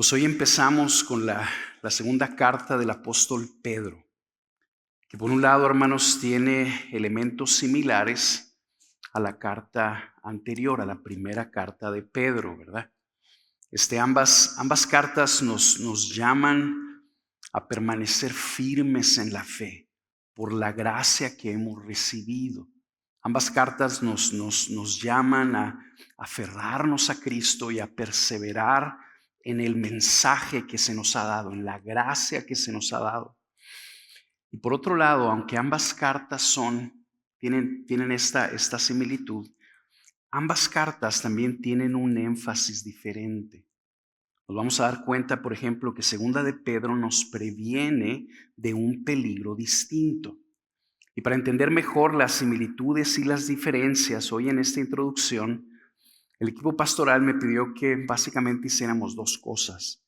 Pues hoy empezamos con la segunda carta del apóstol Pedro, que por un lado, hermanos, tiene elementos similares a la carta anterior, a la primera carta de Pedro, ¿verdad? Ambas cartas nos llaman a permanecer firmes en la fe por la gracia que hemos recibido. Ambas cartas nos llaman a aferrarnos a Cristo y a perseverar en el mensaje que se nos ha dado, en la gracia que se nos ha dado. Y por otro lado, aunque ambas cartas tienen esta similitud, ambas cartas también tienen un énfasis diferente. Nos vamos a dar cuenta, por ejemplo, que Segunda de Pedro nos previene de un peligro distinto. Y para entender mejor las similitudes y las diferencias, hoy en esta introducción, el equipo pastoral me pidió que básicamente hiciéramos dos cosas.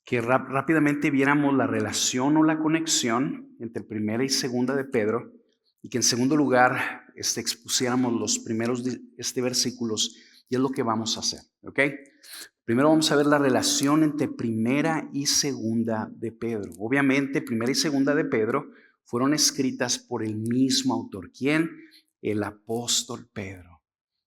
Que rápidamente viéramos la relación o la conexión entre primera y segunda de Pedro, y que en segundo lugar expusiéramos los primeros versículos, y es lo que vamos a hacer, ¿ok? Primero vamos a ver la relación entre primera y segunda de Pedro. Obviamente, primera y segunda de Pedro fueron escritas por el mismo autor. ¿Quién? El apóstol Pedro.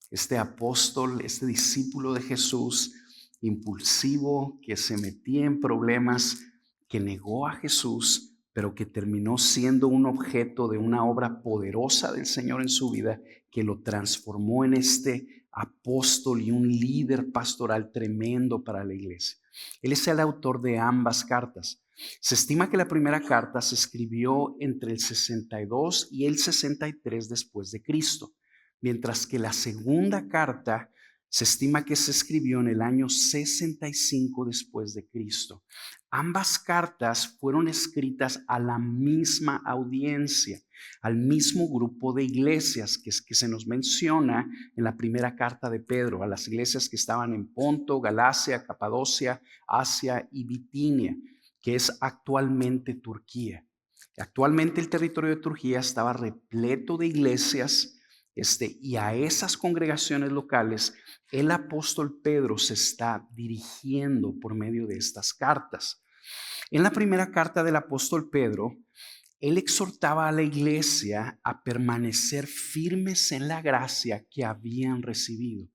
Este apóstol, este discípulo de Jesús, impulsivo, que se metía en problemas, que negó a Jesús, pero que terminó siendo un objeto de una obra poderosa del Señor en su vida, que lo transformó en este apóstol y un líder pastoral tremendo para la iglesia. Él es el autor de ambas cartas. Se estima que la primera carta se escribió entre el 62 y el 63 después de Cristo, mientras que la segunda carta se estima que se escribió en el año 65 después de Cristo. Ambas cartas fueron escritas a la misma audiencia, al mismo grupo de iglesias que se nos menciona en la primera carta de Pedro, a las iglesias que estaban en Ponto, Galacia, Capadocia, Asia y Bitinia, que es actualmente Turquía. Actualmente el territorio de Turquía estaba repleto de iglesias, y a esas congregaciones locales el apóstol Pedro se está dirigiendo por medio de estas cartas. En la primera carta del apóstol Pedro, él exhortaba a la iglesia a permanecer firmes en la gracia que habían recibido.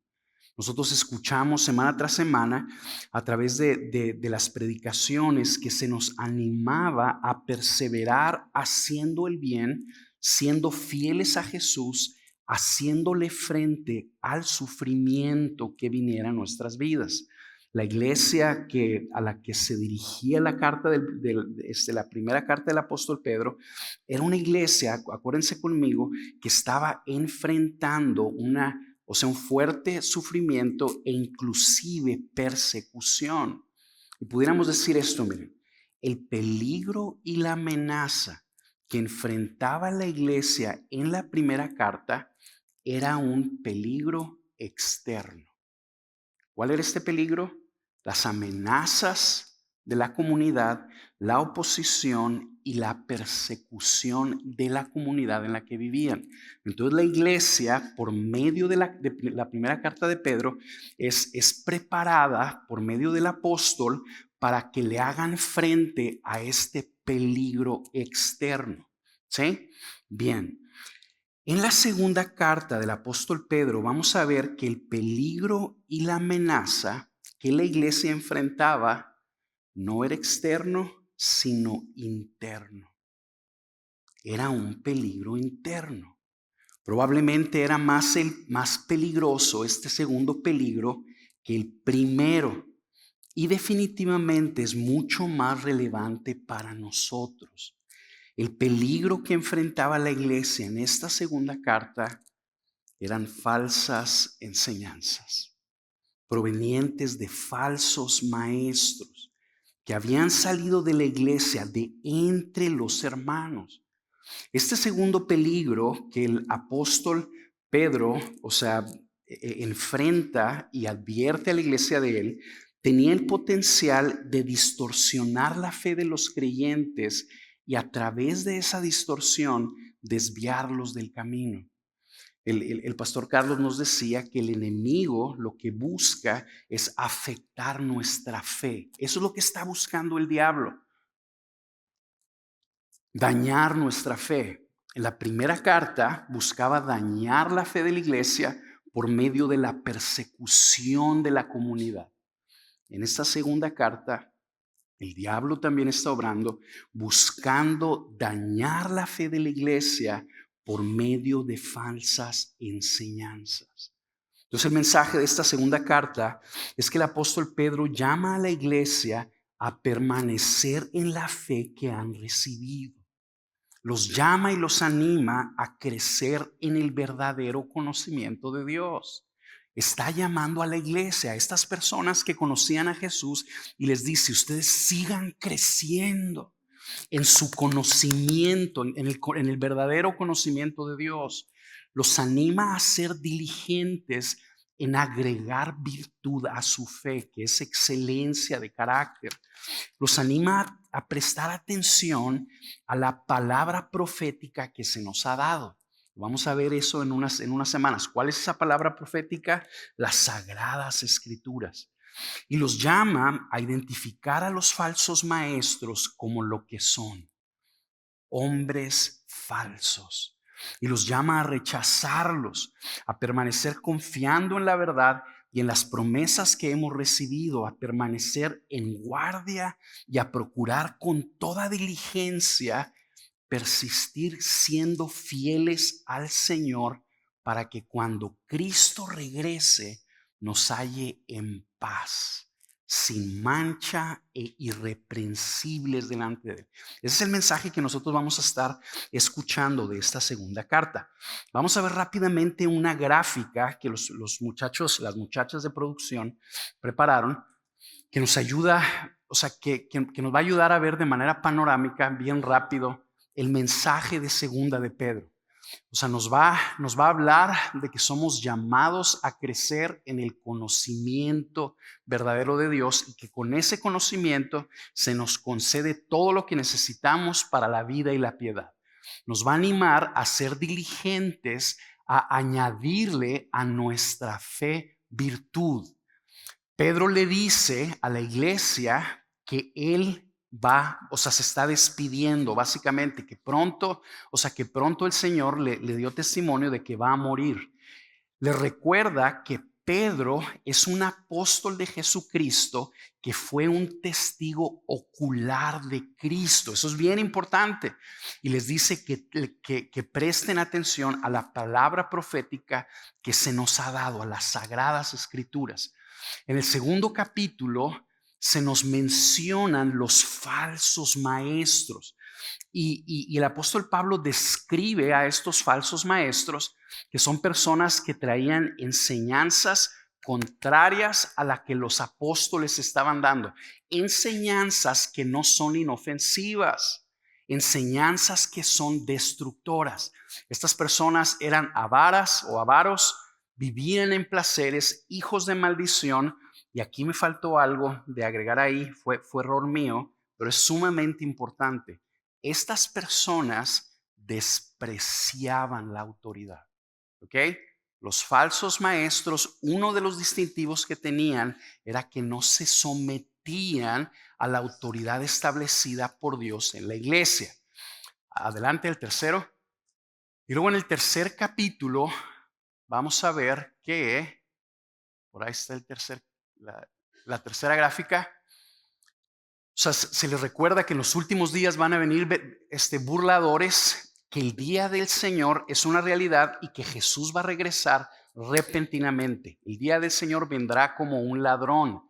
Nosotros escuchamos semana tras semana a través de las predicaciones que se nos animaba a perseverar haciendo el bien, siendo fieles a Jesús, haciéndole frente al sufrimiento que viniera a nuestras vidas. La iglesia a la que se dirigía la carta la primera carta del apóstol Pedro era una iglesia, acuérdense conmigo, que estaba enfrentando un fuerte sufrimiento e inclusive persecución. Y pudiéramos decir esto, miren, el peligro y la amenaza que enfrentaba la iglesia en la primera carta era un peligro externo. ¿Cuál era este peligro? Las amenazas de la comunidad, la oposición y la persecución de la comunidad en la que vivían. Entonces la iglesia, por medio de la primera carta de Pedro, es preparada por medio del apóstol para que le hagan frente a este peligro externo. ¿Sí? Bien. En la segunda carta del apóstol Pedro vamos a ver que el peligro y la amenaza que la iglesia enfrentaba no era externo, sino interno. Era un peligro interno. Probablemente era más peligroso este segundo peligro que el primero. Y definitivamente es mucho más relevante para nosotros. El peligro que enfrentaba la iglesia en esta segunda carta eran falsas enseñanzas, provenientes de falsos maestros que habían salido de la iglesia, de entre los hermanos. Este segundo peligro que el apóstol Pedro, enfrenta y advierte a la iglesia de él, tenía el potencial de distorsionar la fe de los creyentes y a través de esa distorsión desviarlos del camino. El pastor Carlos nos decía que el enemigo lo que busca es afectar nuestra fe. Eso es lo que está buscando el diablo, dañar nuestra fe. En la primera carta buscaba dañar la fe de la iglesia por medio de la persecución de la comunidad. En esta segunda carta, el diablo también está obrando, buscando dañar la fe de la iglesia por medio de falsas enseñanzas. Entonces el mensaje de esta segunda carta es que el apóstol Pedro llama a la iglesia a permanecer en la fe que han recibido. Los llama y los anima a crecer en el verdadero conocimiento de Dios. Está llamando a la iglesia, a estas personas que conocían a Jesús, y les dice: ustedes sigan creciendo en su conocimiento, en el verdadero conocimiento de Dios. Los anima a ser diligentes en agregar virtud a su fe, que es excelencia de carácter. Los anima a prestar atención a la palabra profética que se nos ha dado. Vamos a ver eso en unas semanas. ¿Cuál es esa palabra profética? Las Sagradas Escrituras. Y los llama a identificar a los falsos maestros como lo que son: hombres falsos. Y los llama a rechazarlos, a permanecer confiando en la verdad y en las promesas que hemos recibido, a permanecer en guardia y a procurar con toda diligencia persistir siendo fieles al Señor, para que cuando Cristo regrese nos halle en paz, sin mancha e irreprensibles delante de Él. Ese es el mensaje que nosotros vamos a estar escuchando de esta segunda carta. Vamos a ver rápidamente una gráfica que las muchachas de producción prepararon, que nos ayuda, que nos va a ayudar a ver de manera panorámica, bien rápido, el mensaje de segunda de Pedro. Nos va a hablar de que somos llamados a crecer en el conocimiento verdadero de Dios, y que con ese conocimiento se nos concede todo lo que necesitamos para la vida y la piedad. Nos va a animar a ser diligentes, a añadirle a nuestra fe virtud. Pedro le dice a la iglesia que él se está despidiendo, básicamente, que pronto el Señor le dio testimonio de que va a morir. Le recuerda que Pedro es un apóstol de Jesucristo, que fue un testigo ocular de Cristo. Eso es bien importante. Y les dice que presten atención a la palabra profética que se nos ha dado, a las Sagradas Escrituras. En el segundo capítulo se nos mencionan los falsos maestros. Y el apóstol Pablo describe a estos falsos maestros, que son personas que traían enseñanzas contrarias a la que los apóstoles estaban dando. Enseñanzas que no son inofensivas, enseñanzas que son destructoras. Estas personas eran avaras o avaros, vivían en placeres, hijos de maldición. Y aquí me faltó algo de agregar ahí, fue error mío, pero es sumamente importante. Estas personas despreciaban la autoridad. ¿Ok? Los falsos maestros, uno de los distintivos que tenían era que no se sometían a la autoridad establecida por Dios en la iglesia. Adelante el tercero. Y luego en el tercer capítulo vamos a ver que, por ahí está la tercera gráfica. Se les recuerda que en los últimos días van a venir burladores, que el día del Señor es una realidad y que Jesús va a regresar repentinamente. El día del Señor vendrá como un ladrón.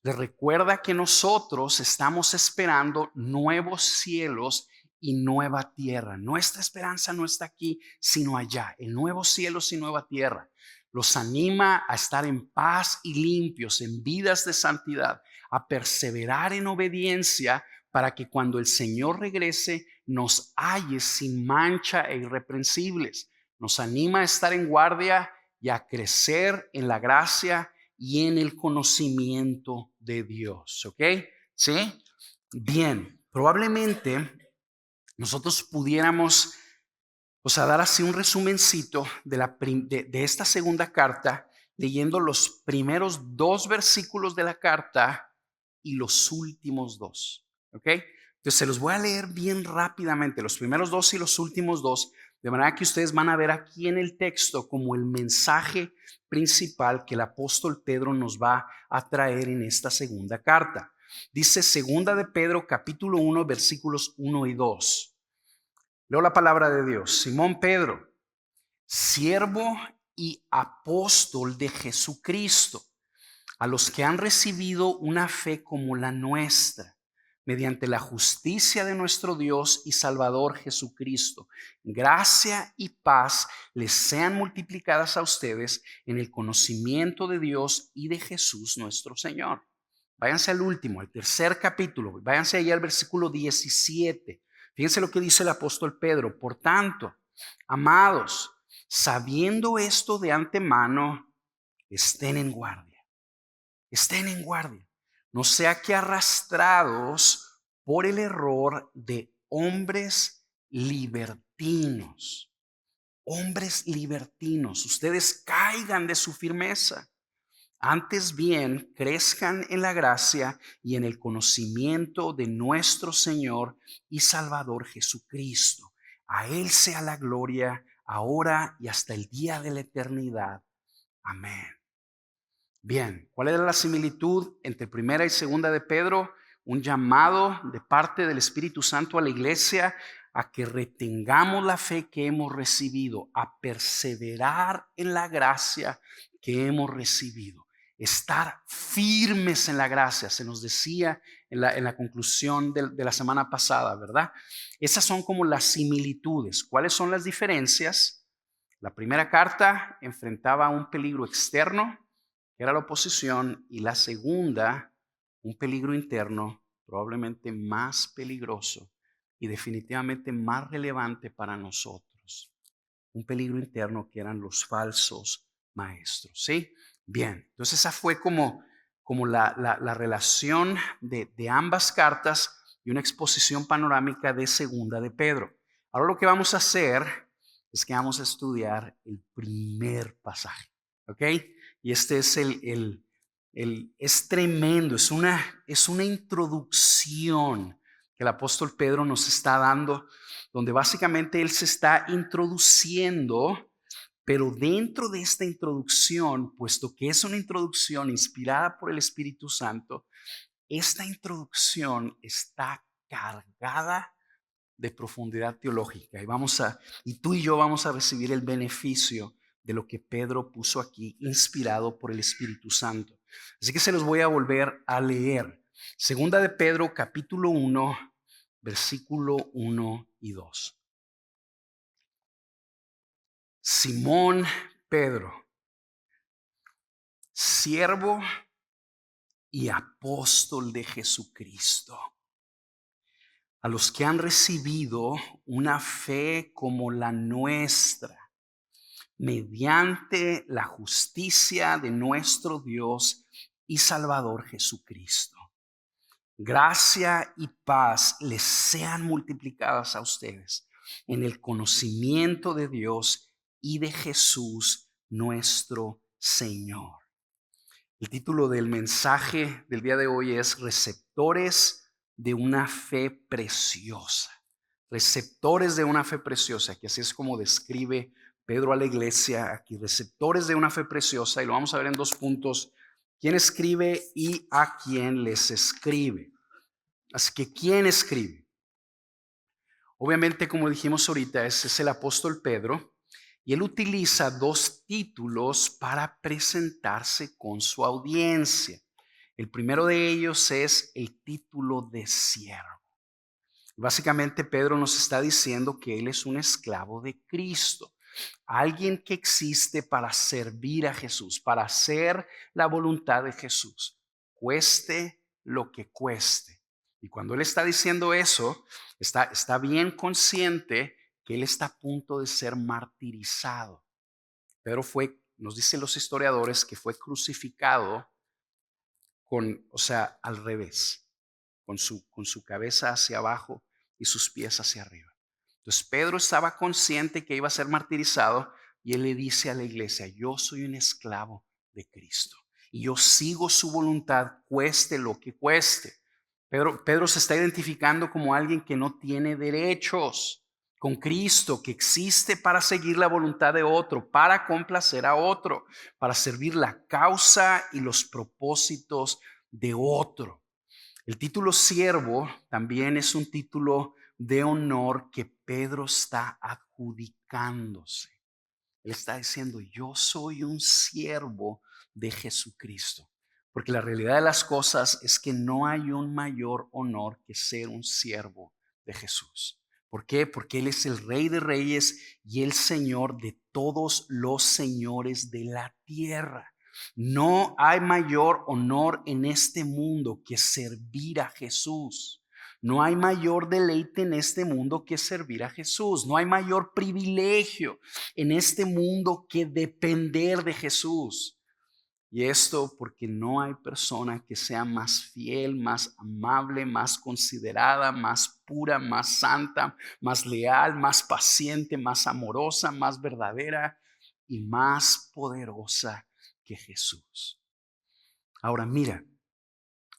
Les recuerda que nosotros estamos esperando nuevos cielos y nueva tierra. Nuestra esperanza no está aquí, sino allá, en nuevos cielos y nueva tierra. Los anima a estar en paz y limpios, en vidas de santidad, a perseverar en obediencia, para que cuando el Señor regrese nos halle sin mancha e irreprensibles. Nos anima a estar en guardia y a crecer en la gracia y en el conocimiento de Dios. ¿Ok? ¿Sí? Bien, probablemente nosotros pudiéramos O sea, dar así un resumencito de esta segunda carta, leyendo los primeros 2 versículos de la carta y los últimos 2. ¿Ok? Entonces se los voy a leer bien rápidamente, los primeros 2 y los últimos 2, de manera que ustedes van a ver aquí en el texto como el mensaje principal que el apóstol Pedro nos va a traer en esta segunda carta. Dice segunda de Pedro capítulo 1 versículos 1 y 2. Leo la palabra de Dios. Simón Pedro, siervo y apóstol de Jesucristo, a los que han recibido una fe como la nuestra, mediante la justicia de nuestro Dios y Salvador Jesucristo. Gracia y paz les sean multiplicadas a ustedes en el conocimiento de Dios y de Jesús nuestro Señor. Váyanse al último, al tercer capítulo, váyanse allá al versículo 17. Fíjense lo que dice el apóstol Pedro. Por tanto, amados, sabiendo esto de antemano, estén en guardia. Estén en guardia. No sea que arrastrados por el error de hombres libertinos. Hombres libertinos, ustedes caigan de su firmeza. Antes bien, crezcan en la gracia y en el conocimiento de nuestro Señor y Salvador Jesucristo. A Él sea la gloria, ahora y hasta el día de la eternidad. Amén. Bien, ¿cuál era la similitud entre primera y segunda de Pedro? Un llamado de parte del Espíritu Santo a la iglesia a que retengamos la fe que hemos recibido, a perseverar en la gracia que hemos recibido, estar firmes en la gracia, se nos decía en la conclusión de la semana pasada, ¿verdad? Esas son como las similitudes. ¿Cuáles son las diferencias? La primera carta enfrentaba un peligro externo, que era la oposición, y la segunda, un peligro interno, probablemente más peligroso y definitivamente más relevante para nosotros. Un peligro interno que eran los falsos maestros, ¿sí? Bien, entonces esa fue como la relación de ambas cartas y una exposición panorámica de segunda de Pedro. Ahora lo que vamos a hacer es que vamos a estudiar el primer pasaje, ¿ok? Y este es es tremendo, es una introducción que el apóstol Pedro nos está dando, donde básicamente él se está introduciendo, pero dentro de esta introducción, puesto que es una introducción inspirada por el Espíritu Santo, esta introducción está cargada de profundidad teológica y tú y yo vamos a recibir el beneficio de lo que Pedro puso aquí, inspirado por el Espíritu Santo. Así que se los voy a volver a leer. Segunda de Pedro, capítulo 1, versículo 1 y 2. Simón Pedro, siervo y apóstol de Jesucristo, a los que han recibido una fe como la nuestra, mediante la justicia de nuestro Dios y Salvador Jesucristo. Gracia y paz les sean multiplicadas a ustedes en el conocimiento de Dios y de Jesús nuestro Señor. El título del mensaje del día de hoy es Receptores de una fe preciosa. Receptores de una fe preciosa, que así es como describe Pedro a la iglesia aquí. Receptores de una fe preciosa, y lo vamos a ver en 2 puntos: quién escribe y a quién les escribe. Así que, ¿quién escribe? Obviamente, como dijimos ahorita, es el apóstol Pedro, y él utiliza 2 títulos para presentarse con su audiencia. El primero de ellos es el título de siervo. Básicamente, Pedro nos está diciendo que él es un esclavo de Cristo, alguien que existe para servir a Jesús, para hacer la voluntad de Jesús, cueste lo que cueste. Y cuando él está diciendo eso, está bien consciente que él está a punto de ser martirizado. Pedro nos dicen los historiadores, que fue crucificado al revés, con su cabeza hacia abajo y sus pies hacia arriba. Entonces Pedro estaba consciente que iba a ser martirizado y él le dice a la iglesia, yo soy un esclavo de Cristo y yo sigo su voluntad, cueste lo que cueste. Pedro se está identificando como alguien que no tiene derechos con Cristo, que existe para seguir la voluntad de otro, para complacer a otro, para servir la causa y los propósitos de otro. El título siervo también es un título de honor que Pedro está adjudicándose. Él está diciendo, yo soy un siervo de Jesucristo. Porque la realidad de las cosas es que no hay un mayor honor que ser un siervo de Jesús. ¿Por qué? Porque Él es el Rey de Reyes y el Señor de todos los señores de la tierra. No hay mayor honor en este mundo que servir a Jesús. No hay mayor deleite en este mundo que servir a Jesús. No hay mayor privilegio en este mundo que depender de Jesús. Y esto porque no hay persona que sea más fiel, más amable, más considerada, más pura, más santa, más leal, más paciente, más amorosa, más verdadera y más poderosa que Jesús. Ahora mira,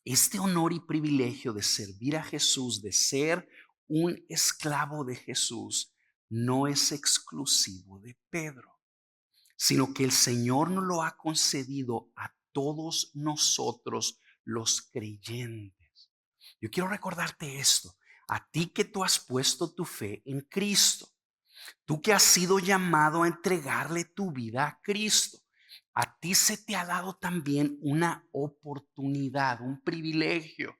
este honor y privilegio de servir a Jesús, de ser un esclavo de Jesús, no es exclusivo de Pedro, sino que el Señor nos lo ha concedido a todos nosotros los creyentes. Yo quiero recordarte esto, a ti que tú has puesto tu fe en Cristo, tú que has sido llamado a entregarle tu vida a Cristo. A ti se te ha dado también una oportunidad, un privilegio,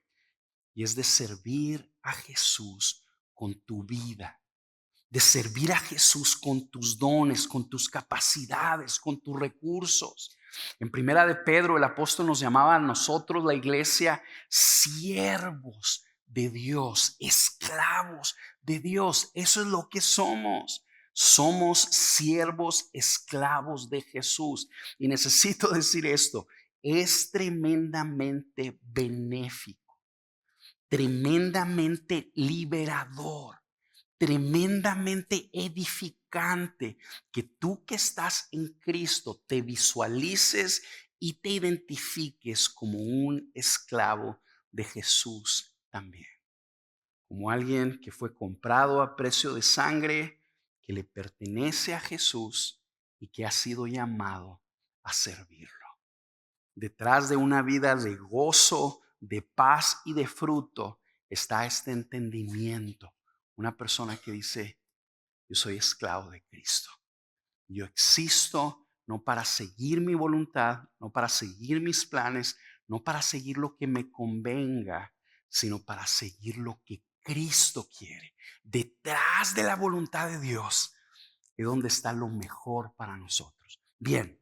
y es de servir a Jesús con tu vida, de servir a Jesús con tus dones, con tus capacidades, con tus recursos. En Primera de Pedro, el apóstol nos llamaba a nosotros, la iglesia, siervos de Dios, esclavos de Dios. Eso es lo que somos. Somos siervos, esclavos de Jesús. Y necesito decir esto, es tremendamente benéfico, tremendamente liberador, tremendamente edificante que tú que estás en Cristo te visualices y te identifiques como un esclavo de Jesús también, como alguien que fue comprado a precio de sangre, que le pertenece a Jesús y que ha sido llamado a servirlo. Detrás de una vida de gozo, de paz y de fruto está este entendimiento. Una persona que dice, yo soy esclavo de Cristo. Yo existo no para seguir mi voluntad, no para seguir mis planes, no para seguir lo que me convenga, sino para seguir lo que Cristo quiere. Detrás de la voluntad de Dios es donde está lo mejor para nosotros. Bien,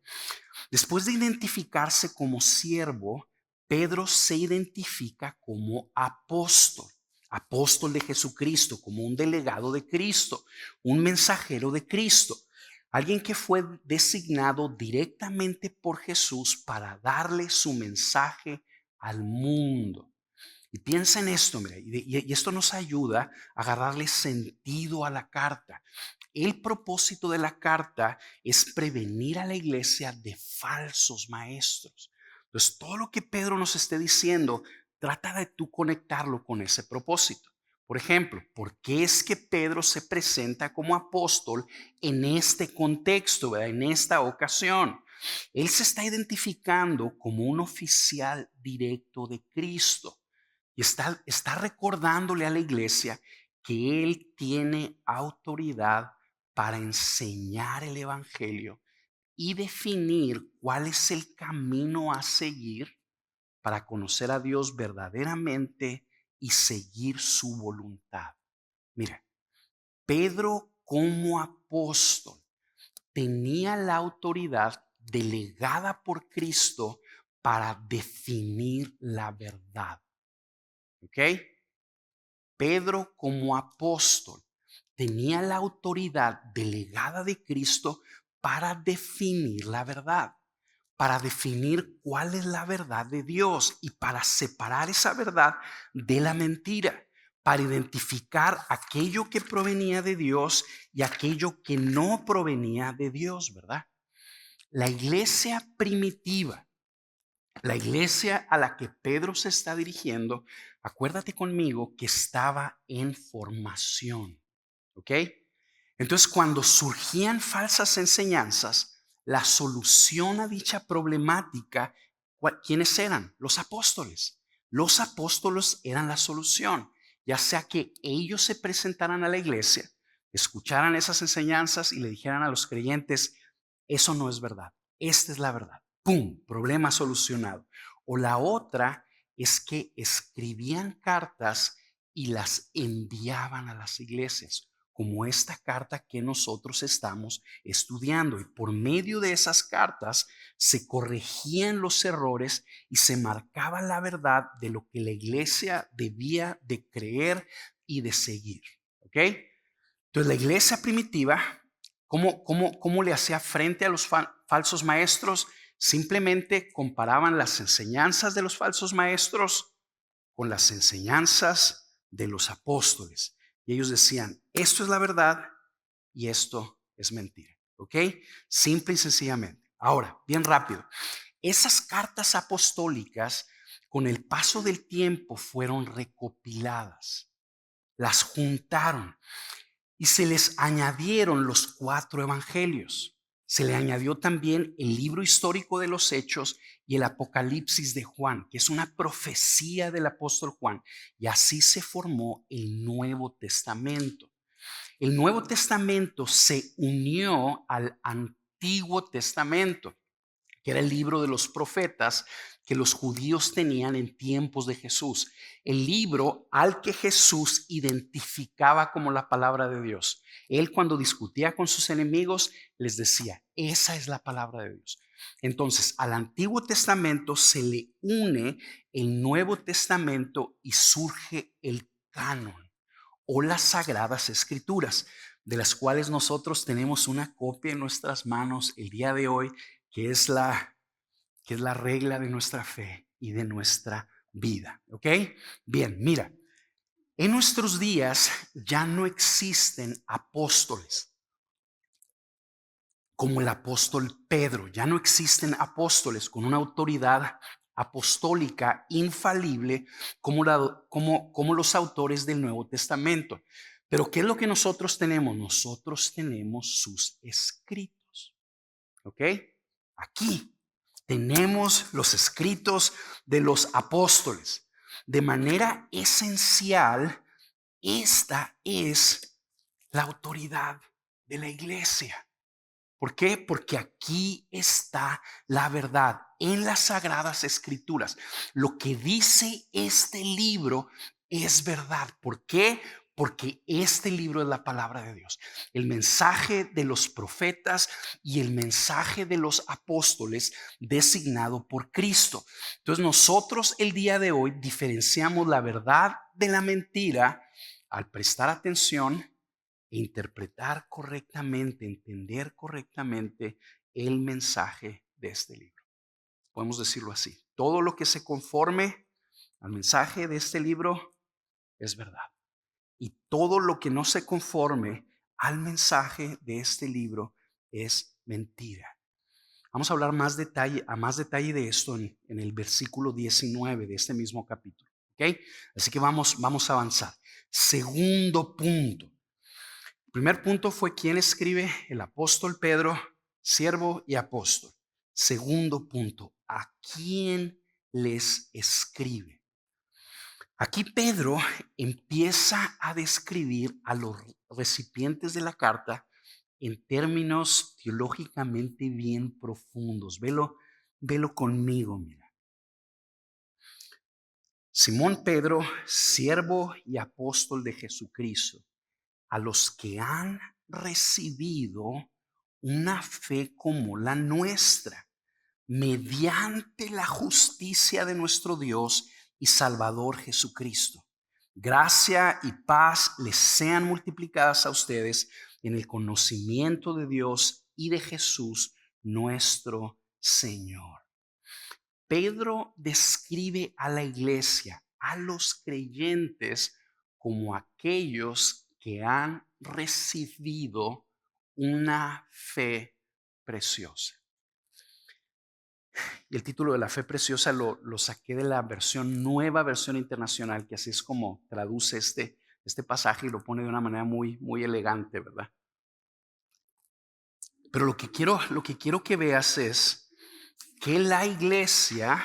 después de identificarse como siervo, Pedro se identifica como apóstol. Apóstol de Jesucristo, como un delegado de Cristo, un mensajero de Cristo, alguien que fue designado directamente por Jesús para darle su mensaje al mundo. Y piensa en esto, mira, y esto nos ayuda a agarrarle sentido a la carta. El propósito de la carta es prevenir a la iglesia de falsos maestros. Entonces, todo lo que Pedro nos esté diciendo, trata de tú conectarlo con ese propósito. Por ejemplo, ¿por qué es que Pedro se presenta como apóstol en este contexto, ¿verdad? En esta ocasión? Él se está identificando como un oficial directo de Cristo y está recordándole a la iglesia que él tiene autoridad para enseñar el evangelio y definir cuál es el camino a seguir para conocer a Dios verdaderamente y seguir su voluntad. Mira, Pedro como apóstol tenía la autoridad delegada por Cristo para definir la verdad. ¿Ok? Pedro como apóstol tenía la autoridad delegada de Cristo para definir la verdad, para definir cuál es la verdad de Dios y para separar esa verdad de la mentira, para identificar aquello que provenía de Dios y aquello que no provenía de Dios, ¿verdad? La iglesia primitiva, la iglesia a la que Pedro se está dirigiendo, acuérdate conmigo que estaba en formación, ¿ok? Entonces, cuando surgían falsas enseñanzas, la solución a dicha problemática, ¿quiénes eran? Los apóstoles. Los apóstoles eran la solución, ya sea que ellos se presentaran a la iglesia, escucharan esas enseñanzas y le dijeran a los creyentes, eso no es verdad, esta es la verdad. ¡Pum! Problema solucionado. O la otra es que escribían cartas y las enviaban a las iglesias, como esta carta que nosotros estamos estudiando. Y por medio de esas cartas se corregían los errores y se marcaba la verdad de lo que la iglesia debía de creer y de seguir. ¿Ok? Entonces la iglesia primitiva, ¿cómo le hacía frente a los falsos maestros? Simplemente comparaban las enseñanzas de los falsos maestros con las enseñanzas de los apóstoles. Y ellos decían, esto es la verdad y esto es mentira. ¿Ok? Simple y sencillamente. Ahora, bien rápido. Esas cartas apostólicas, con el paso del tiempo, fueron recopiladas. Las juntaron y se les añadieron los 4 evangelios. Se le añadió también el libro histórico de los Hechos y el Apocalipsis de Juan, que es una profecía del apóstol Juan. Y así se formó el Nuevo Testamento. El Nuevo Testamento se unió al Antiguo Testamento, que era el libro de los profetas que los judíos tenían en tiempos de Jesús. El libro al que Jesús identificaba como la palabra de Dios. Él, cuando discutía con sus enemigos, les decía, esa es la palabra de Dios. Entonces, al Antiguo Testamento se le une el Nuevo Testamento y surge el canon o las Sagradas Escrituras, de las cuales nosotros tenemos una copia en nuestras manos el día de hoy, que es la regla de nuestra fe y de nuestra vida. ¿Ok? Bien, mira, en nuestros días ya no existen apóstoles como el apóstol Pedro. Ya no existen apóstoles con una autoridad apostólica infalible como los autores del Nuevo Testamento. Pero ¿qué es lo que nosotros tenemos? Nosotros tenemos sus escritos. ¿Ok? Aquí tenemos los escritos de los apóstoles. De manera esencial, esta es la autoridad de la iglesia. ¿Por qué? Porque aquí está la verdad en las Sagradas Escrituras. Lo que dice este libro es verdad. ¿Por qué? Porque este libro es la palabra de Dios. El mensaje de los profetas y el mensaje de los apóstoles designado por Cristo. Entonces nosotros el día de hoy diferenciamos la verdad de la mentira al prestar atención, interpretar correctamente, entender correctamente el mensaje de este libro. Podemos decirlo así. Todo lo que se conforme al mensaje de este libro es verdad. Y todo lo que no se conforme al mensaje de este libro es mentira. Vamos a hablar a más detalle de esto en el versículo 19 de este mismo capítulo. ¿Ok? Así que vamos a avanzar. Segundo punto. Primer punto fue quién escribe: el apóstol Pedro, siervo y apóstol. Segundo punto, ¿a quién les escribe? Aquí Pedro empieza a describir a los recipientes de la carta en términos teológicamente bien profundos. Velo conmigo, mira. Simón Pedro, siervo y apóstol de Jesucristo, a los que han recibido una fe como la nuestra, mediante la justicia de nuestro Dios y Salvador Jesucristo. Gracia y paz les sean multiplicadas a ustedes en el conocimiento de Dios y de Jesús nuestro Señor. Pedro describe a la iglesia, a los creyentes, como aquellos que han recibido una fe preciosa. Y el título de la fe preciosa lo saqué de la nueva versión internacional, que así es como traduce este pasaje y lo pone de una manera muy, muy elegante, ¿verdad? Pero lo que quiero que veas es que la iglesia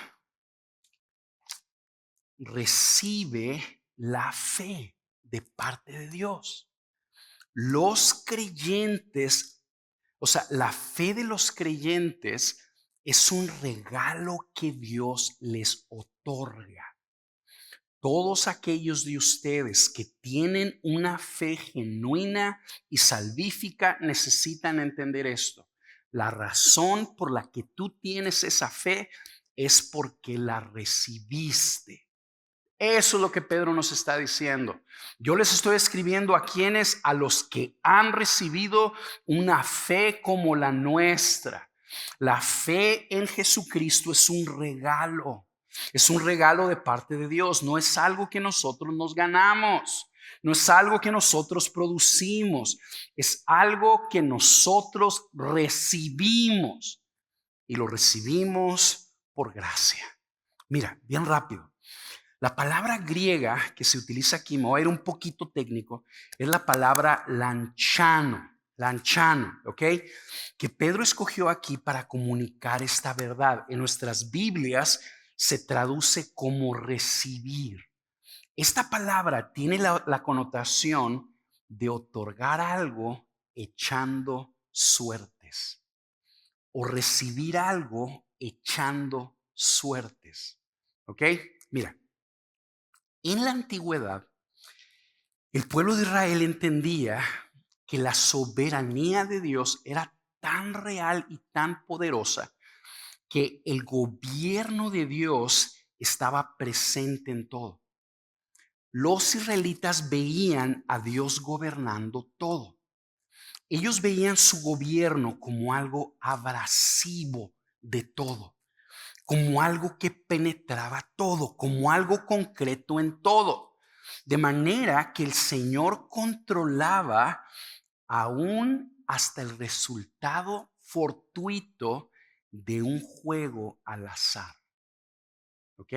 recibe la fe de parte de Dios. Los creyentes, o sea, la fe de los creyentes es un regalo que Dios les otorga. Todos aquellos de ustedes que tienen una fe genuina y salvífica necesitan entender esto. La razón por la que tú tienes esa fe es porque la recibiste. Eso es lo que Pedro nos está diciendo. Yo les estoy escribiendo a los que han recibido una fe como la nuestra. La fe en Jesucristo es un regalo. Es un regalo de parte de Dios. No es algo que nosotros nos ganamos. No es algo que nosotros producimos. Es algo que nosotros recibimos. Y lo recibimos por gracia. Mira, bien rápido. La palabra griega que se utiliza aquí, me voy a ir un poquito técnico, es la palabra lanchano, ¿ok? Que Pedro escogió aquí para comunicar esta verdad. En nuestras Biblias se traduce como recibir. Esta palabra tiene la connotación de otorgar algo echando suertes o recibir algo echando suertes, ¿ok? Mira. En la antigüedad, el pueblo de Israel entendía que la soberanía de Dios era tan real y tan poderosa que el gobierno de Dios estaba presente en todo. Los israelitas veían a Dios gobernando todo. Ellos veían su gobierno como algo abrasivo de todo, como algo que penetraba todo, como algo concreto en todo. De manera que el Señor controlaba aún hasta el resultado fortuito de un juego al azar. ¿Ok?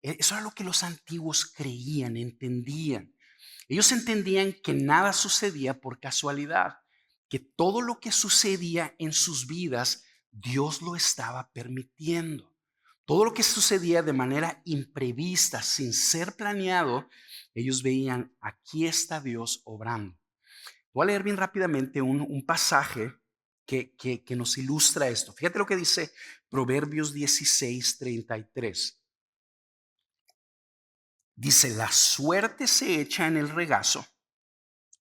Eso era lo que los antiguos creían, entendían. Ellos entendían que nada sucedía por casualidad, que todo lo que sucedía en sus vidas, Dios lo estaba permitiendo. Todo lo que sucedía de manera imprevista, sin ser planeado, ellos veían, aquí está Dios obrando. Voy a leer bien rápidamente un pasaje que nos ilustra esto. Fíjate lo que dice Proverbios 16:33. Dice, la suerte se echa en el regazo.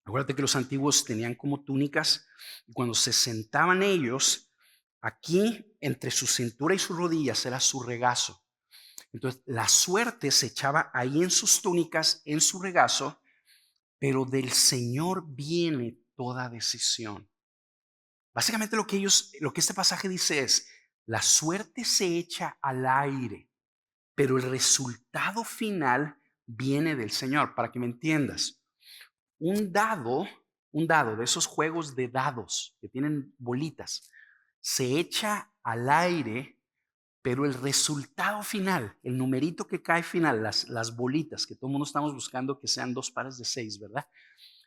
Acuérdate que los antiguos tenían como túnicas y cuando se sentaban ellos, aquí entre su cintura y sus rodillas era su regazo. Entonces, la suerte se echaba ahí en sus túnicas, en su regazo, pero del Señor viene toda decisión. Básicamente lo que este pasaje dice es, la suerte se echa al aire, pero el resultado final viene del Señor. Para que me entiendas, un dado de esos juegos de dados que tienen bolitas, se echa al aire, pero el resultado final, el numerito que cae final, las bolitas que todo el mundo estamos buscando que sean 2 pares de 6, ¿verdad?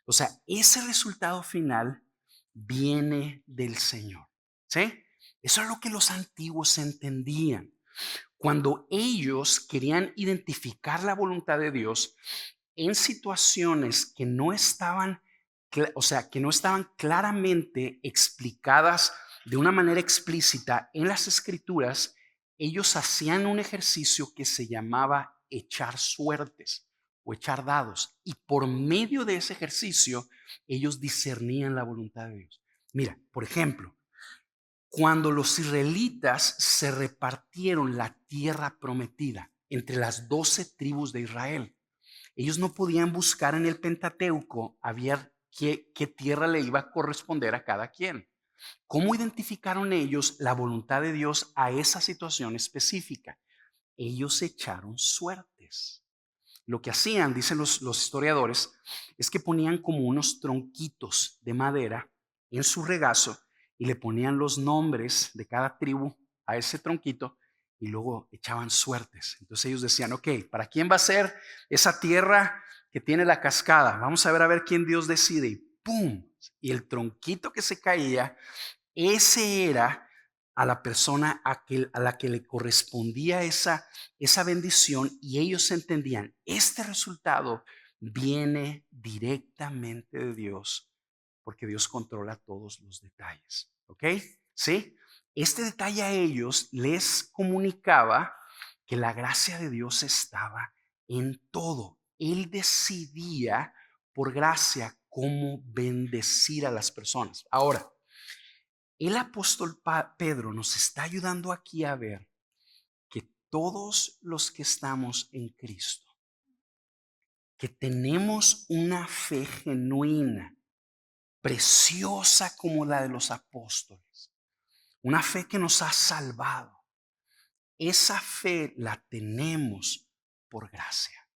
O sea, ese resultado final viene del Señor, ¿sí? Eso es lo que los antiguos entendían. Cuando ellos querían identificar la voluntad de Dios en situaciones que no estaban, que no estaban claramente explicadas de una manera explícita en las Escrituras, ellos hacían un ejercicio que se llamaba echar suertes o echar dados. Y por medio de ese ejercicio, ellos discernían la voluntad de Dios. Mira, por ejemplo, cuando los israelitas se repartieron la tierra prometida entre las 12 tribus de Israel, ellos no podían buscar en el Pentateuco a ver qué tierra le iba a corresponder a cada quien. ¿Cómo identificaron ellos la voluntad de Dios a esa situación específica? Ellos echaron suertes. Lo que hacían, dicen los historiadores, es que ponían como unos tronquitos de madera en su regazo y le ponían los nombres de cada tribu a ese tronquito y luego echaban suertes. Entonces ellos decían, ok, ¿para quién va a ser esa tierra que tiene la cascada? Vamos a ver quién Dios decide. Y ¡pum! Y el tronquito que se caía, ese era a la persona a la que le correspondía esa bendición, y ellos entendían, este resultado viene directamente de Dios, porque Dios controla todos los detalles. ¿Ok? ¿Sí? Este detalle a ellos les comunicaba que la gracia de Dios estaba en todo. Él decidía por gracia cómo bendecir a las personas. Ahora, el apóstol Pedro nos está ayudando aquí a ver que todos los que estamos en Cristo, que tenemos una fe genuina, preciosa como la de los apóstoles, una fe que nos ha salvado, esa fe la tenemos por gracia.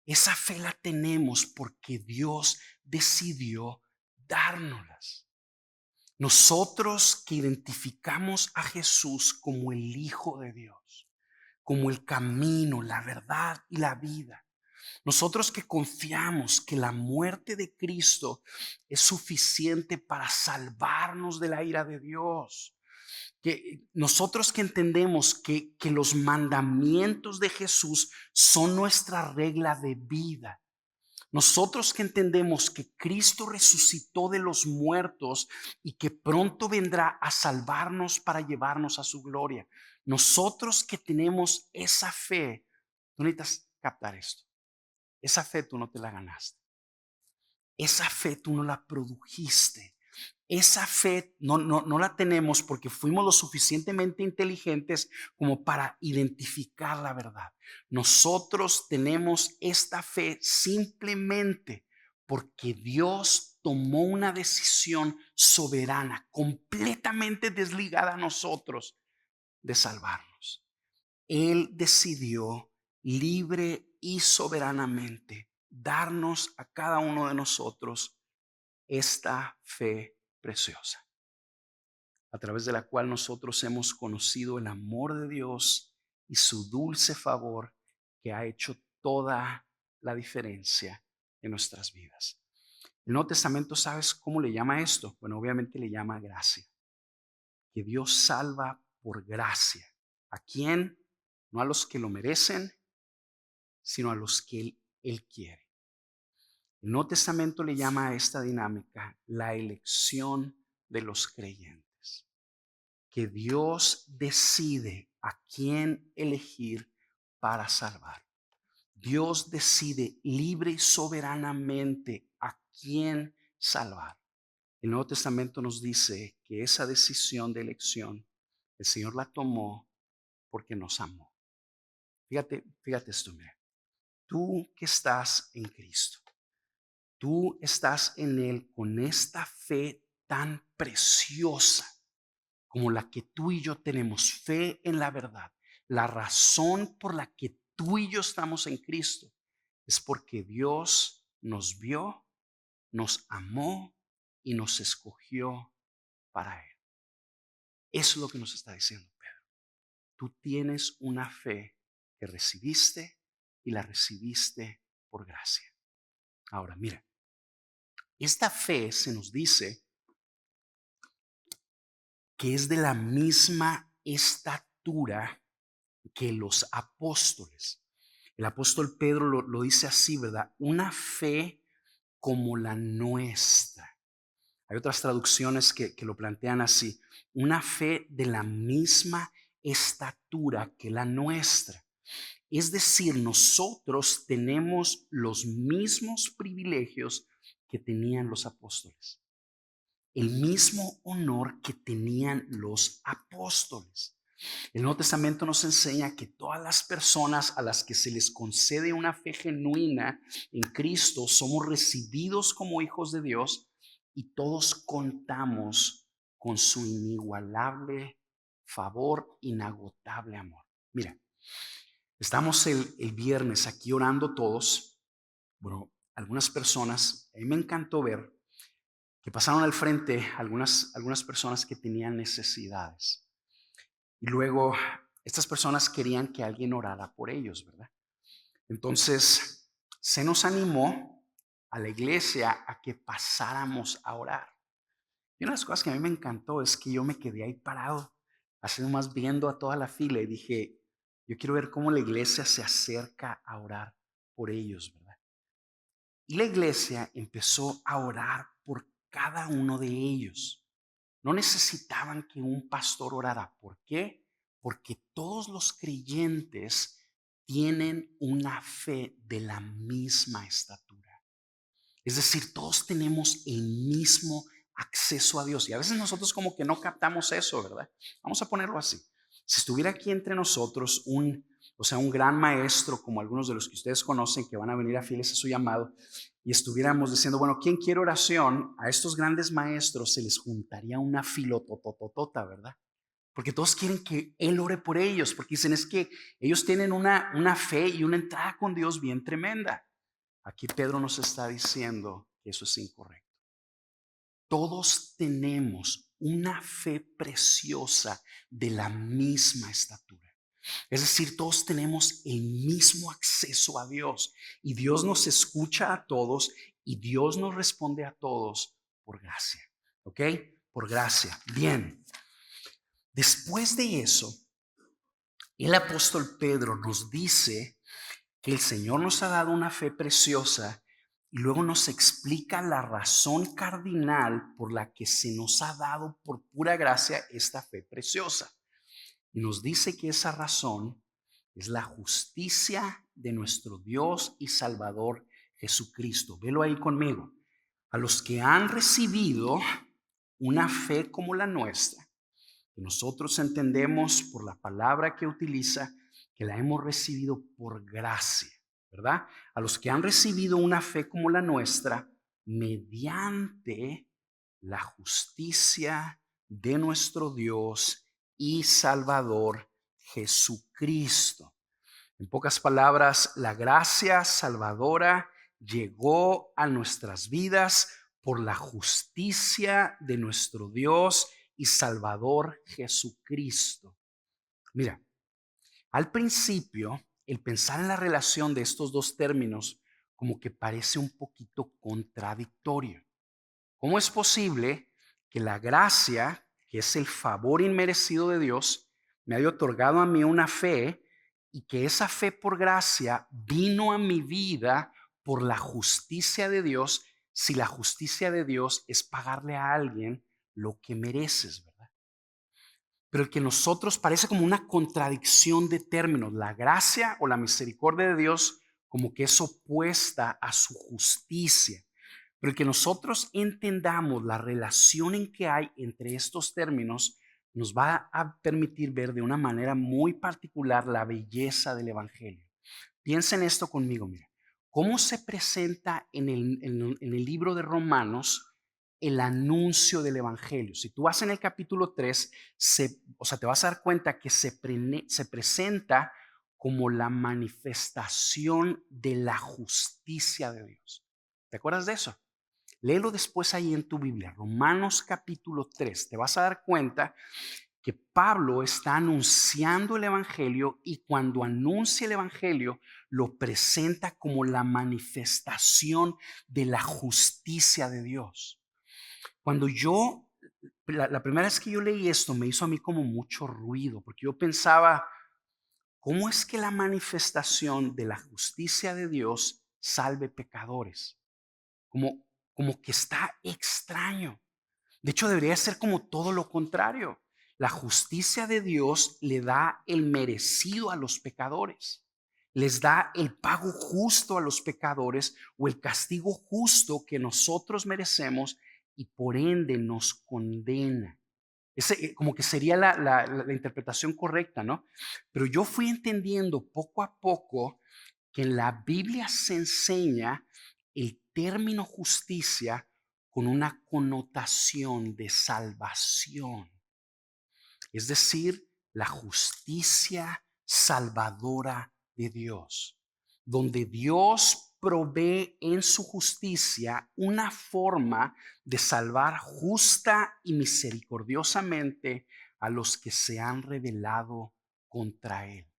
Esa fe la tenemos porque Dios decidió dárnoslas. Nosotros que identificamos a Jesús como el Hijo de Dios, como el camino, la verdad y la vida. Nosotros que confiamos que la muerte de Cristo es suficiente para salvarnos de la ira de Dios. Que nosotros que entendemos que los mandamientos de Jesús son nuestra regla de vida. Nosotros que entendemos que Cristo resucitó de los muertos y que pronto vendrá a salvarnos para llevarnos a su gloria. Nosotros que tenemos esa fe, tú necesitas captar esto. Esa fe tú no te la ganaste. Esa fe tú no la produjiste. Esa fe no la tenemos porque fuimos lo suficientemente inteligentes como para identificar la verdad. Nosotros tenemos esta fe simplemente porque Dios tomó una decisión soberana, completamente desligada a nosotros, de salvarnos. Él decidió libre y soberanamente darnos a cada uno de nosotros esta fe preciosa, a través de la cual nosotros hemos conocido el amor de Dios y su dulce favor que ha hecho toda la diferencia en nuestras vidas. El Nuevo Testamento, ¿sabes cómo le llama esto? Bueno, obviamente le llama gracia. Que Dios salva por gracia. ¿A quién? No a los que lo merecen, sino a los que Él quiere. El Nuevo Testamento le llama a esta dinámica la elección de los creyentes. Que Dios decide a quién elegir para salvar. Dios decide libre y soberanamente a quién salvar. El Nuevo Testamento nos dice que esa decisión de elección el Señor la tomó porque nos amó. Fíjate esto, mira. Tú que estás en Cristo, tú estás en Él con esta fe tan preciosa como la que tú y yo tenemos, fe en la verdad. La razón por la que tú y yo estamos en Cristo es porque Dios nos vio, nos amó y nos escogió para Él. Eso es lo que nos está diciendo Pedro. Tú tienes una fe que recibiste y la recibiste por gracia. Ahora, mira, esta fe se nos dice que es de la misma estatura que los apóstoles. El apóstol Pedro lo dice así, ¿verdad? Una fe como la nuestra. Hay otras traducciones que lo plantean así. Una fe de la misma estatura que la nuestra. Es decir, nosotros tenemos los mismos privilegios que tenían los apóstoles. El mismo honor que tenían los apóstoles. El Nuevo Testamento nos enseña que todas las personas a las que se les concede una fe genuina en Cristo somos recibidos como hijos de Dios y todos contamos con su inigualable favor, inagotable amor. Mira, Estamos el viernes aquí orando todos. Bueno, algunas personas, a mí me encantó ver que pasaron al frente algunas personas que tenían necesidades. Y luego estas personas querían que alguien orara por ellos, ¿verdad? Entonces se nos animó a la iglesia a que pasáramos a orar. Y una de las cosas que a mí me encantó es que yo me quedé ahí parado, así nomás viendo a toda la fila y dije, yo quiero ver cómo la iglesia se acerca a orar por ellos, ¿verdad? Y la iglesia empezó a orar por cada uno de ellos. No necesitaban que un pastor orara. ¿Por qué? Porque todos los creyentes tienen una fe de la misma estatura. Es decir, todos tenemos el mismo acceso a Dios. Y a veces nosotros como que no captamos eso, ¿verdad? Vamos a ponerlo así. Si estuviera aquí entre nosotros un gran maestro, como algunos de los que ustedes conocen, que van a venir a fieles a su llamado, y estuviéramos diciendo, bueno, ¿quién quiere oración? A estos grandes maestros se les juntaría una filotototota, ¿verdad? Porque todos quieren que Él ore por ellos, porque dicen es que ellos tienen una fe y una entrada con Dios bien tremenda. Aquí Pedro nos está diciendo que eso es incorrecto. Todos tenemos una fe preciosa de la misma estatura. Es decir, todos tenemos el mismo acceso a Dios y Dios nos escucha a todos y Dios nos responde a todos por gracia. ¿Ok? Por gracia. Bien. Después de eso, el apóstol Pedro nos dice que el Señor nos ha dado una fe preciosa y luego nos explica la razón cardinal por la que se nos ha dado por pura gracia esta fe preciosa. Y nos dice que esa razón es la justicia de nuestro Dios y Salvador Jesucristo. Velo ahí conmigo. A los que han recibido una fe como la nuestra, que nosotros entendemos por la palabra que utiliza, que la hemos recibido por gracia, ¿verdad? A los que han recibido una fe como la nuestra, mediante la justicia de nuestro Dios y Salvador Jesucristo. En pocas palabras, la gracia salvadora llegó a nuestras vidas por la justicia de nuestro Dios y Salvador Jesucristo. Mira, al principio, el pensar en la relación de estos dos términos como que parece un poquito contradictorio. ¿Cómo es posible que la gracia, que es el favor inmerecido de Dios, me haya otorgado a mí una fe y que esa fe por gracia vino a mi vida por la justicia de Dios, si la justicia de Dios es pagarle a alguien lo que mereces, ¿verdad? Pero el que nosotros parece como una contradicción de términos, la gracia o la misericordia de Dios como que es opuesta a su justicia. Pero el que nosotros entendamos la relación en que hay entre estos términos nos va a permitir ver de una manera muy particular la belleza del Evangelio. Piensa en esto conmigo, mira. ¿Cómo se presenta en el libro de Romanos el anuncio del Evangelio? Si tú vas en el capítulo 3, te vas a dar cuenta que se presenta como la manifestación de la justicia de Dios. ¿Te acuerdas de eso? Léelo después ahí en tu Biblia, Romanos capítulo 3. Te vas a dar cuenta que Pablo está anunciando el Evangelio y cuando anuncia el Evangelio lo presenta como la manifestación de la justicia de Dios. La primera vez que yo leí esto me hizo a mí como mucho ruido, porque yo pensaba, ¿cómo es que la manifestación de la justicia de Dios salve pecadores? Como, como que está extraño. De hecho, debería ser como todo lo contrario. La justicia de Dios le da el merecido a los pecadores. Les da el pago justo a los pecadores o el castigo justo que nosotros merecemos y por ende nos condena. Como que sería la interpretación correcta, ¿no? Pero yo fui entendiendo poco a poco que en la Biblia se enseña el término justicia con una connotación de salvación, es decir, la justicia salvadora de Dios, donde Dios provee en su justicia una forma de salvar justa y misericordiosamente a los que se han rebelado contra Él.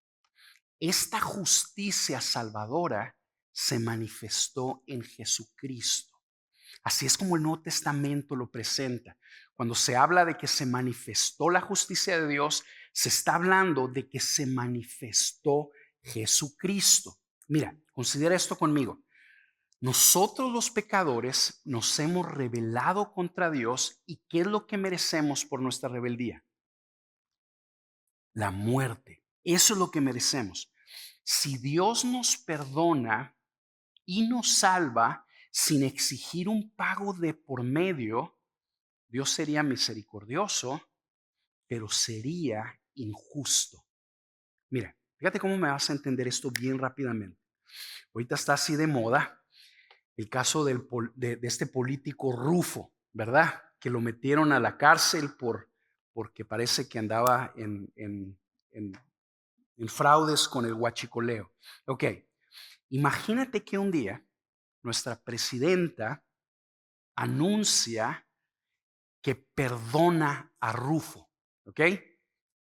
Esta justicia salvadora se manifestó en Jesucristo. Así es como el Nuevo Testamento lo presenta. Cuando se habla de que se manifestó la justicia de Dios, se está hablando de que se manifestó Jesucristo. Mira, considera esto conmigo. Nosotros los pecadores nos hemos rebelado contra Dios, y ¿qué es lo que merecemos por nuestra rebeldía? La muerte. Eso es lo que merecemos. Si Dios nos perdona y nos salva sin exigir un pago de por medio, Dios sería misericordioso, pero sería injusto. Mira, fíjate cómo me vas a entender esto bien rápidamente. Ahorita está así de moda el caso de este político Rufo, ¿verdad? Que lo metieron a la cárcel porque parece que andaba en fraudes con el huachicoleo. Ok, imagínate que un día nuestra presidenta anuncia que perdona a Rufo, ¿ok?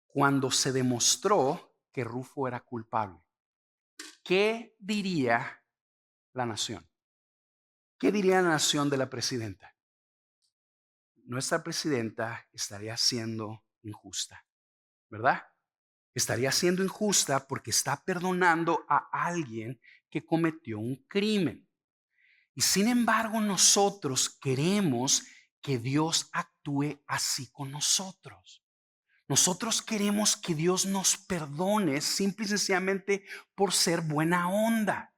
Cuando se demostró que Rufo era culpable. ¿Qué diría la nación? ¿Qué diría la nación de la presidenta? Nuestra presidenta estaría siendo injusta, ¿verdad? Estaría siendo injusta porque está perdonando a alguien que cometió un crimen. Y sin embargo, nosotros queremos que Dios actúe así con nosotros. Nosotros queremos que Dios nos perdone simple y sencillamente por ser buena onda.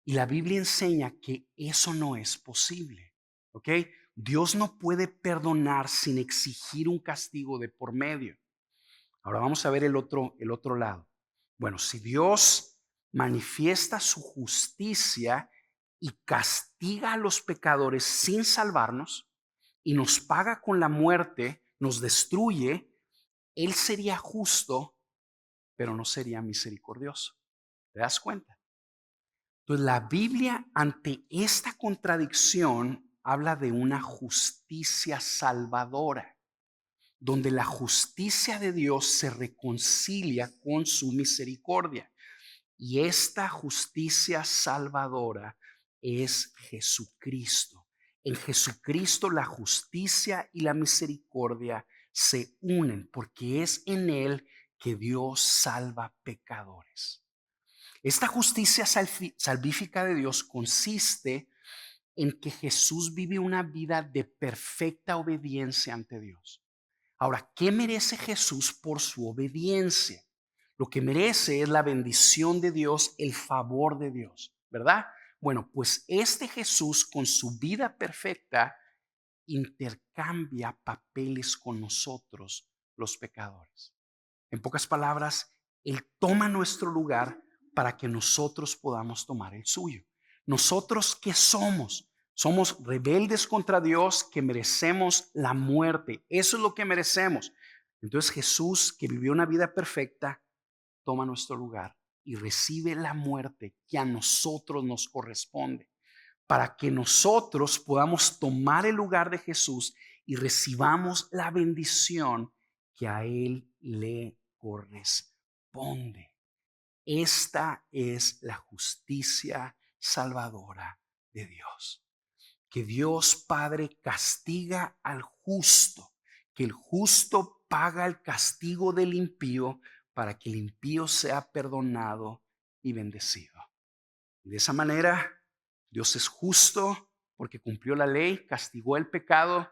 Y la Biblia enseña que eso no es posible. ¿Ok? Dios no puede perdonar sin exigir un castigo de por medio. Ahora vamos a ver el otro lado. Bueno, si Dios manifiesta su justicia y castiga a los pecadores sin salvarnos y nos paga con la muerte, nos destruye, Él sería justo, pero no sería misericordioso. ¿Te das cuenta? Entonces, la Biblia, ante esta contradicción, habla de una justicia salvadora, donde la justicia de Dios se reconcilia con su misericordia. Y esta justicia salvadora es Jesucristo. En Jesucristo la justicia y la misericordia se unen, porque es en Él que Dios salva pecadores. Esta justicia salvífica de Dios consiste en que Jesús vive una vida de perfecta obediencia ante Dios. Ahora, ¿qué merece Jesús por su obediencia? Lo que merece es la bendición de Dios, el favor de Dios, ¿verdad? Bueno, pues este Jesús con su vida perfecta intercambia papeles con nosotros, los pecadores. En pocas palabras, Él toma nuestro lugar para que nosotros podamos tomar el suyo. ¿Nosotros qué somos? Somos rebeldes contra Dios que merecemos la muerte. Eso es lo que merecemos. Entonces Jesús, que vivió una vida perfecta, toma nuestro lugar y recibe la muerte que a nosotros nos corresponde, para que nosotros podamos tomar el lugar de Jesús y recibamos la bendición que a Él le corresponde. Esta es la justicia salvadora de Dios. Que Dios Padre castiga al justo, que el justo paga el castigo del impío para que el impío sea perdonado y bendecido. Y de esa manera, Dios es justo porque cumplió la ley, castigó el pecado,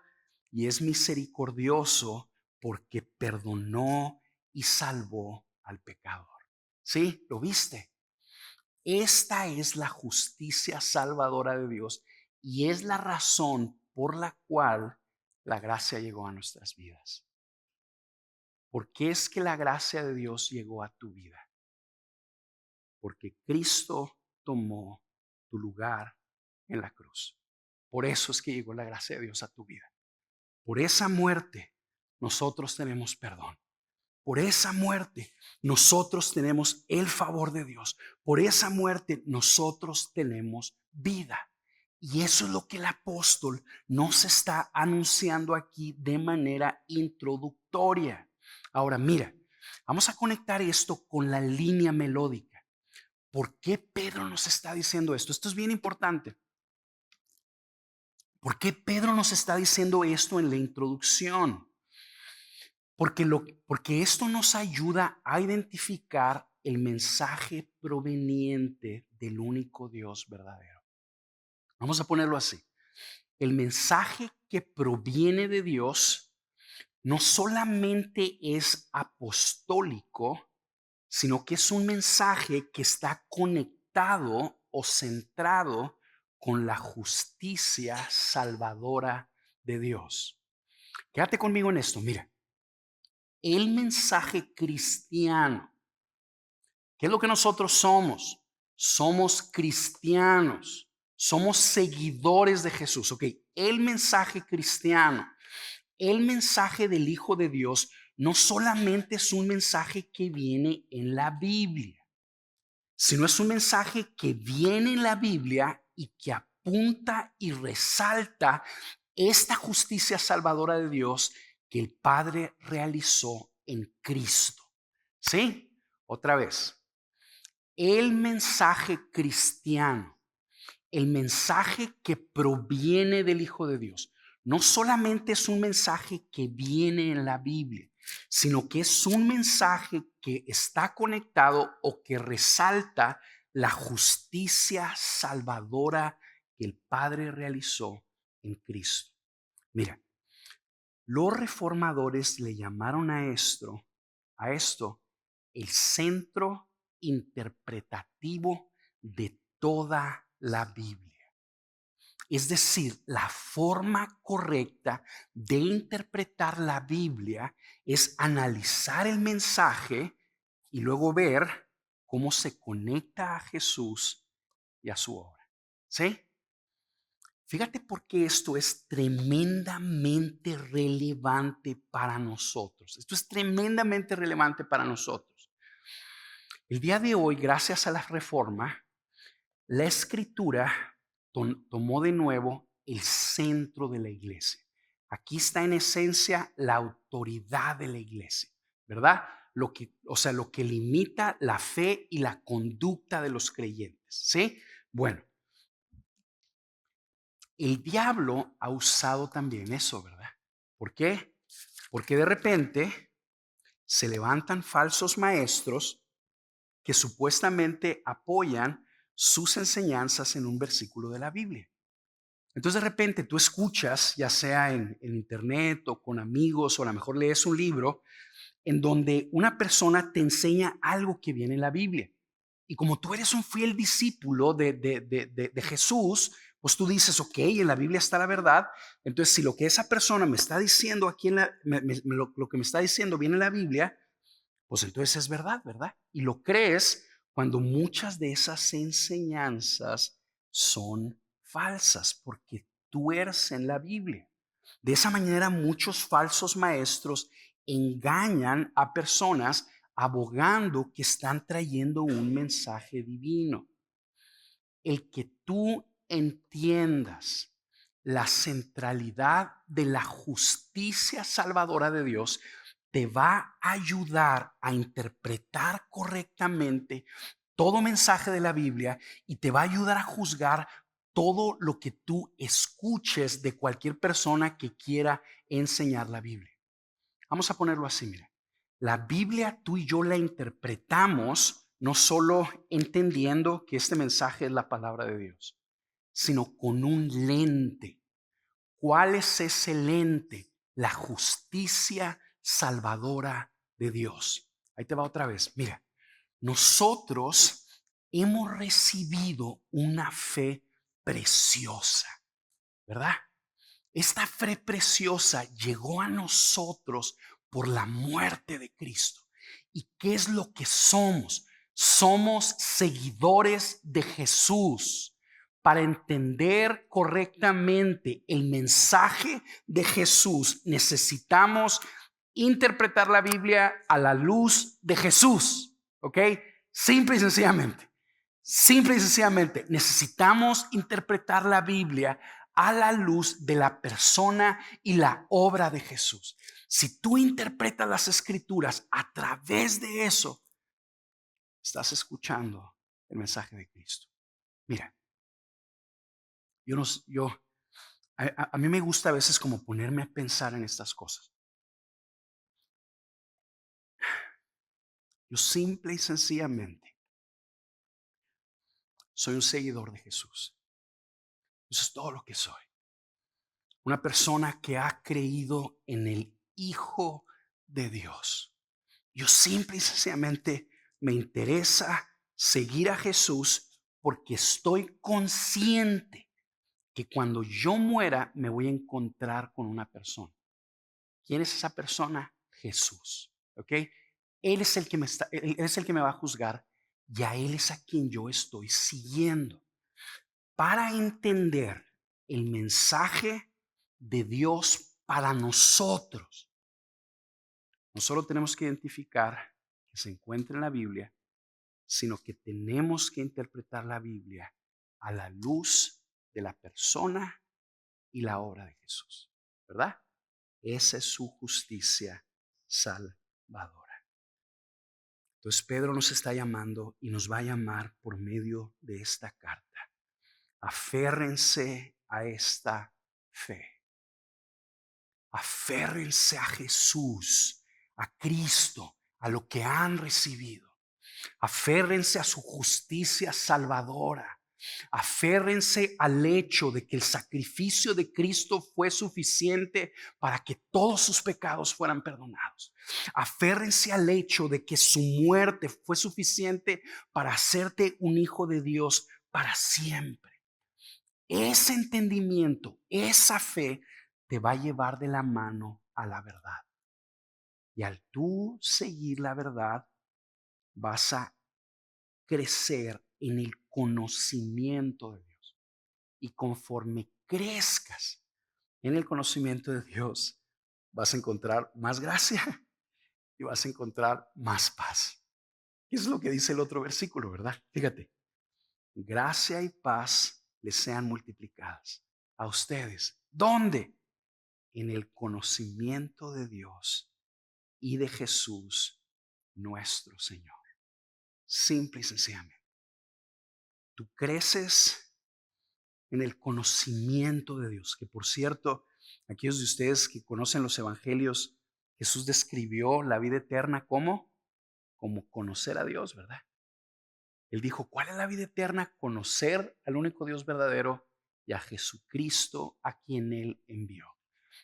y es misericordioso porque perdonó y salvó al pecador. ¿Sí? ¿Lo viste? Esta es la justicia salvadora de Dios y es la razón por la cual la gracia llegó a nuestras vidas. ¿Por qué es que la gracia de Dios llegó a tu vida? Porque Cristo tomó tu lugar en la cruz. Por eso es que llegó la gracia de Dios a tu vida. Por esa muerte nosotros tenemos perdón. por esa muerte nosotros tenemos el favor de Dios. Por esa muerte nosotros tenemos vida. Y eso es lo que el apóstol nos está anunciando aquí de manera introductoria. Ahora mira, vamos a conectar esto con la línea melódica. ¿Por qué Pedro nos está diciendo esto? Esto es bien importante. ¿Por qué Pedro nos está diciendo esto en la introducción? Porque esto nos ayuda a identificar el mensaje proveniente del único Dios verdadero. Vamos a ponerlo así. El mensaje que proviene de Dios no solamente es apostólico, sino que es un mensaje que está conectado o centrado con la justicia salvadora de Dios. Quédate conmigo en esto, mira. El mensaje cristiano, ¿qué es lo que nosotros somos? Somos cristianos, somos seguidores de Jesús. Ok, el mensaje cristiano, el mensaje del Hijo de Dios, no solamente es un mensaje que viene en la Biblia, sino es un mensaje que viene en la Biblia y que apunta y resalta esta justicia salvadora de Dios que el Padre realizó en Cristo. ¿Sí? Otra vez. El mensaje cristiano, el mensaje que proviene del Hijo de Dios, no solamente es un mensaje que viene en la Biblia, sino que es un mensaje que está conectado o que resalta la justicia salvadora que el Padre realizó en Cristo. Mira, los reformadores le llamaron a esto el centro interpretativo de toda la Biblia. Es decir, la forma correcta de interpretar la Biblia es analizar el mensaje y luego ver cómo se conecta a Jesús y a su obra. ¿Sí? Fíjate por qué esto es tremendamente relevante para nosotros. Esto es tremendamente relevante para nosotros. El día de hoy, gracias a la reforma, la Escritura tomó de nuevo el centro de la iglesia. Aquí está en esencia la autoridad de la iglesia, ¿verdad? Lo que limita la fe y la conducta de los creyentes, ¿sí? Bueno, el diablo ha usado también eso, ¿verdad? ¿Por qué? Porque de repente se levantan falsos maestros que supuestamente apoyan sus enseñanzas en un versículo de la Biblia. Entonces de repente tú escuchas, ya sea en internet o con amigos o a lo mejor lees un libro en donde una persona te enseña algo que viene en la Biblia. Y como tú eres un fiel discípulo de Jesús, pues tú dices, ok, en la Biblia está la verdad. Entonces, si lo que esa persona me está diciendo aquí, lo que me está diciendo viene en la Biblia, pues entonces es verdad, ¿verdad? Y lo crees cuando muchas de esas enseñanzas son falsas, porque tuercen la Biblia. De esa manera, muchos falsos maestros engañan a personas abogando que están trayendo un mensaje divino. El que tú entiendas la centralidad de la justicia salvadora de Dios te va a ayudar a interpretar correctamente todo mensaje de la Biblia y te va a ayudar a juzgar todo lo que tú escuches de cualquier persona que quiera enseñar la Biblia. Vamos a ponerlo así, mira. La Biblia tú y yo la interpretamos no solo entendiendo que este mensaje es la palabra de Dios, sino con un lente. ¿Cuál es ese lente? La justicia salvadora de Dios. Ahí te va otra vez. Mira, nosotros hemos recibido una fe preciosa, ¿verdad? Esta fe preciosa llegó a nosotros por la muerte de Cristo. ¿Y qué es lo que somos? Somos seguidores de Jesús. Para entender correctamente el mensaje de Jesús, necesitamos interpretar la Biblia a la luz de Jesús. ¿Ok? Simple y sencillamente. Simple y sencillamente. Necesitamos interpretar la Biblia a la luz de la persona y la obra de Jesús. Si tú interpretas las Escrituras a través de eso, estás escuchando el mensaje de Cristo. Mira, a mí me gusta a veces como ponerme a pensar en estas cosas. Yo simple y sencillamente soy un seguidor de Jesús. Eso es todo lo que soy. Una persona que ha creído en el Hijo de Dios. Yo simple y sencillamente me interesa seguir a Jesús porque estoy consciente que cuando yo muera me voy a encontrar con una persona. ¿Quién es esa persona? Jesús. ¿Ok? Él es el que me va a juzgar y a Él es a quien yo estoy siguiendo. Para entender el mensaje de Dios para nosotros, no solo tenemos que identificar que se encuentra en la Biblia, sino que tenemos que interpretar la Biblia a la luz de la persona y la obra de Jesús, ¿verdad? Esa es su justicia salvadora. Entonces Pedro nos está llamando y nos va a llamar por medio de esta carta. Aférrense a esta fe. Aférrense a Jesús, a Cristo, a lo que han recibido. Aférrense a su justicia salvadora. Aférrense al hecho de que el sacrificio de Cristo fue suficiente para que todos sus pecados fueran perdonados. Aférrense al hecho de que su muerte fue suficiente para hacerte un hijo de Dios para siempre. Ese entendimiento, esa fe te va a llevar de la mano a la verdad. Y al tú seguir la verdad, vas a crecer en el conocimiento de Dios. Y conforme crezcas en el conocimiento de Dios, vas a encontrar más gracia y vas a encontrar más paz. Eso es lo que dice el otro versículo, ¿verdad? Fíjate, gracia y paz les sean multiplicadas a ustedes. ¿Dónde? En el conocimiento de Dios y de Jesús, nuestro Señor. Simple y sencillamente. Tú creces en el conocimiento de Dios, que por cierto, aquellos de ustedes que conocen los evangelios, Jesús describió la vida eterna como conocer a Dios, ¿verdad? Él dijo, ¿cuál es la vida eterna? Conocer al único Dios verdadero y a Jesucristo a quien Él envió.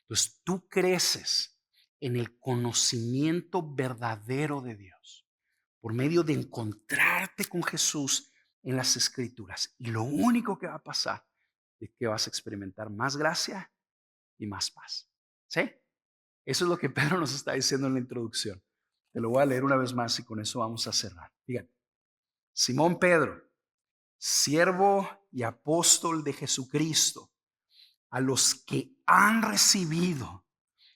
Entonces tú creces en el conocimiento verdadero de Dios por medio de encontrarte con Jesús en las Escrituras. Y lo único que va a pasar es que vas a experimentar más gracia y más paz. ¿Sí? Eso es lo que Pedro nos está diciendo en la introducción. Te lo voy a leer una vez más y con eso vamos a cerrar. Fíjate. Simón Pedro, siervo y apóstol de Jesucristo, a los que han recibido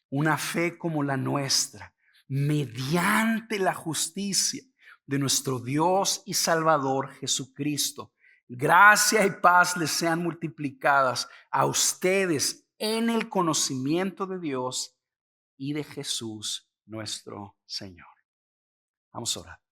una fe como la nuestra, mediante la justicia de nuestro Dios y Salvador Jesucristo. Gracia y paz les sean multiplicadas a ustedes en el conocimiento de Dios y de Jesús nuestro Señor. Vamos a orar.